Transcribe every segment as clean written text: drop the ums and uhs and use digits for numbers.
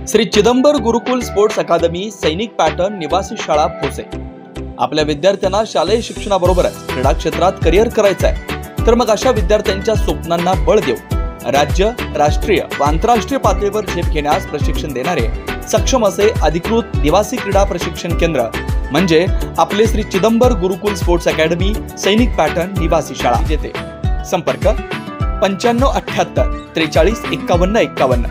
श्री चिदंबर गुरुकुल sports academy सैनिक pattern निवासी शाळा भोसे आपल्या विद्यार्थ्यांना शालेय शिक्षणाबरोबरच क्रीडा क्षेत्रात करिअर करायचं आहे, तर मग अशा विद्यार्थ्यांच्या स्वप्नांना बळ देऊन राज्य, राष्ट्रीय व आंतरराष्ट्रीय पातळीवर झेप घेण्यास प्रशिक्षण देणारे सक्षम असे अधिकृत निवासी क्रीडा प्रशिक्षण केंद्र म्हणजे आपले श्री चिदंबर गुरुकुल स्पोर्ट्स अकादमी सैनिक पॅटर्न निवासी शाळा। जेथे संपर्क 9578 43 51 51।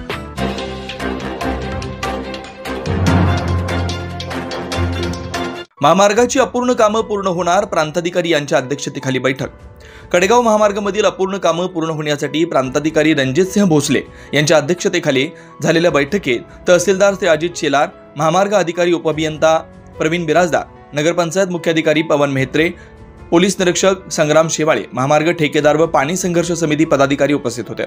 महामार्गाची अपूर्ण कामं पूर्ण होणार, प्रांताधिकारी यांच्या अध्यक्षतेखाली बैठक। कडेगाव महामार्गामधील अपूर्ण कामं पूर्ण होण्यासाठी प्रांताधिकारी रणजितसिंह भोसले यांच्या अध्यक्षतेखाली झालेल्या बैठकीत तहसीलदार श्री अजित शेलार, महामार्ग अधिकारी उपअभियंता प्रवीण बिराजदार, नगरपंचायत मुख्याधिकारी पवन मेहत्रे, पोलीस निरीक्षक संग्राम शेवाळे, महामार्ग ठेकेदार व पाणी संघर्ष समिती पदाधिकारी उपस्थित होते।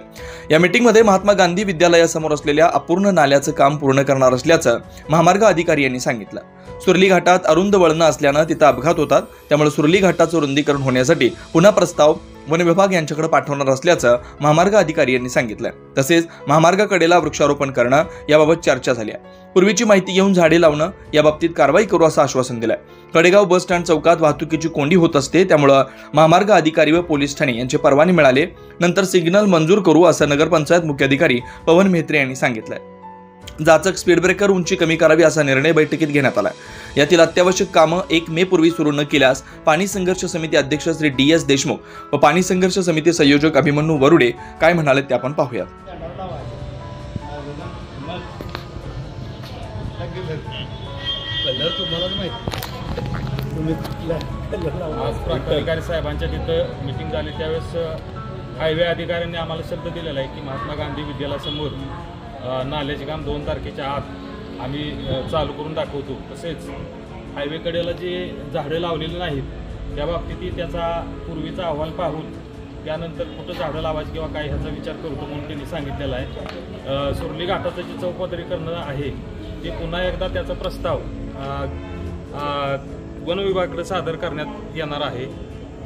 या मीटिंगमध्ये महात्मा गांधी विद्यालयासमोर असलेल्या अपूर्ण नाल्याचं काम पूर्ण करणार असल्याचं महामार्ग अधिकारी यांनी सांगितलं। सुरली घाटात अरुंद वळणं असल्यानं तिथं अपघात होतात, त्यामुळे सुरली घाटाचं रुंदीकरण होण्यासाठी पुन्हा प्रस्ताव वन विभाग यांच्याकडे पाठवणार असल्याचं महामार्ग अधिकारी यांनी सांगितलं। तसेच महामार्गाकडेला वृक्षारोपण करणं याबाबत चर्चा झाली आहे। पूर्वीची माहिती घेऊन झाडे लावणं याबाबतीत कारवाई करू असं आश्वासन दिलंय। कडेगाव बस स्टँड चौकात वाहतुकीची कोंडी होत असते, त्यामुळे महामार्ग अधिकारी व पोलीस ठाणे यांचे परवाने मिळाले नंतर सिग्नल मंजूर करू असं नगरपंचायत मुख्याधिकारी पवन मेहत्रे यांनी सांगितलंय। जाचक स्पीड ब्रेकर उंची कमी करावी असा निर्णय बैठकीत घेण्यात आला। यातील अत्यावश्यक कामं 1 मे पूर्वी सुरू न केल्यास पाणी संघर्ष समिती अध्यक्ष श्री DS देशमुख व पाणी संघर्ष समिती संयोजक अभिमन्यू वरुडे काय म्हणाले ते आपण पाहूया। प्रांताधिकारी साहेबांच्या तिथं मीटिंग झाली त्यावेळेस हायवे अधिकाऱ्यांनी आम्हाला शब्द दिलेला आहे की महात्मा गांधी विद्यालयासमोर नाल्याचे काम 2 तारखेच्या आत आम्ही चालू करून दाखवतो। तसेच हायवेकडेला जे झाडं लावलेली नाहीत त्या बाबतीत त्याचा पूर्वीचा अहवाल पाहून त्यानंतर कुठं झाडं लावायची किंवा काय ह्याचा विचार करतो म्हणून त्यांनी सांगितलेला आहे। सुरली घाटाचं जे चौपदरीकरण आहे ते पुन्हा एकदा त्याचा प्रस्ताव वन विभागाकडे सादर करण्यात येणार आहे।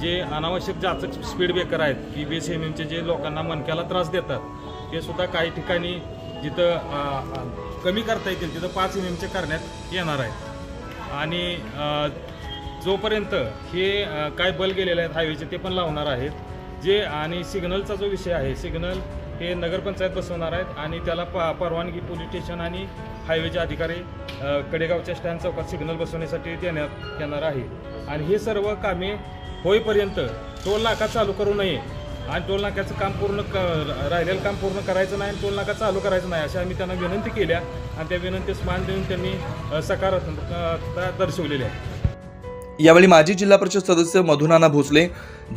जे अनावश्यक जाचक स्पीड ब्रेकर आहेत की 20 mm जे लोकांना मणक्याला त्रास देतात ते सुद्धा काही ठिकाणी जिथं कमी करता येतील तिथं 5 mm करण्यात येणार आहे। आणि जोपर्यंत हे काय बल गेलेले आहेत हायवेचे ते पण लावणार आहेत। जे आणि सिग्नलचा जो विषय आहे, सिग्नल हे नगरपंचायत बसवणार आहेत आणि त्याला परवानगी पोलीस स्टेशन आणि हायवेचे अधिकारी कडेगावच्या स्टँड चौकात सिग्नल बसवण्यासाठी देण्यात येणार आहे। आणि हे सर्व कामे होईपर्यंत टोल नाका चालू करू नये आणि टोल नाक्याचं काम राहिलेलं काम पूर्ण करायचं नाही, टोल नाका चालू करायचं नाही अशा आम्ही त्यांना विनंती केल्या आणि त्या विनंतीस मान देऊन त्यांनी सकारात्मकता दर्शवलेली आहे। यावेळी माजी जिल्हा परिषद सदस्य मधुनाना भोसले,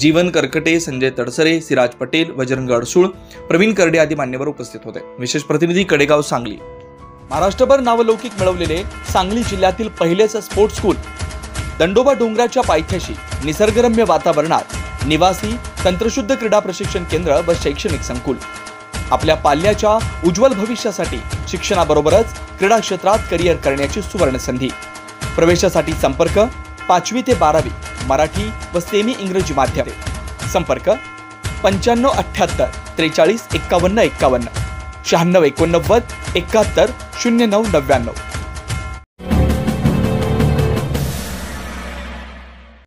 जीवन करकटे, संजय तडसरे, सिराज पटेल, बजरंग अडसूळ, प्रवीण करडे आदी मान्यवर उपस्थित होते। विशेष प्रतिनिधी कडेगाव सांगली। महाराष्ट्रभर नावलौकिक मिळवलेले सांगली जिल्ह्यातील पहिलेच स्पोर्ट्स स्कूल दंडोबा डोंगराच्या पायथ्याशी निसर्गरम्य वातावरणात निवासी तंत्रशुद्ध क्रीडा प्रशिक्षण केंद्र व शैक्षणिक संकुल आपल्या पाल्याच्या उज्ज्वल भविष्यासाठी शिक्षणाबरोबरच क्रीडा क्षेत्रात करिअर करण्याची सुवर्ण संधी। प्रवेशासाठी संपर्क 5वी ते 12वी मराठी व सेमी इंग्रजी माध्यम। संपर्क 9578 43 51 51 96 89 71 09 99।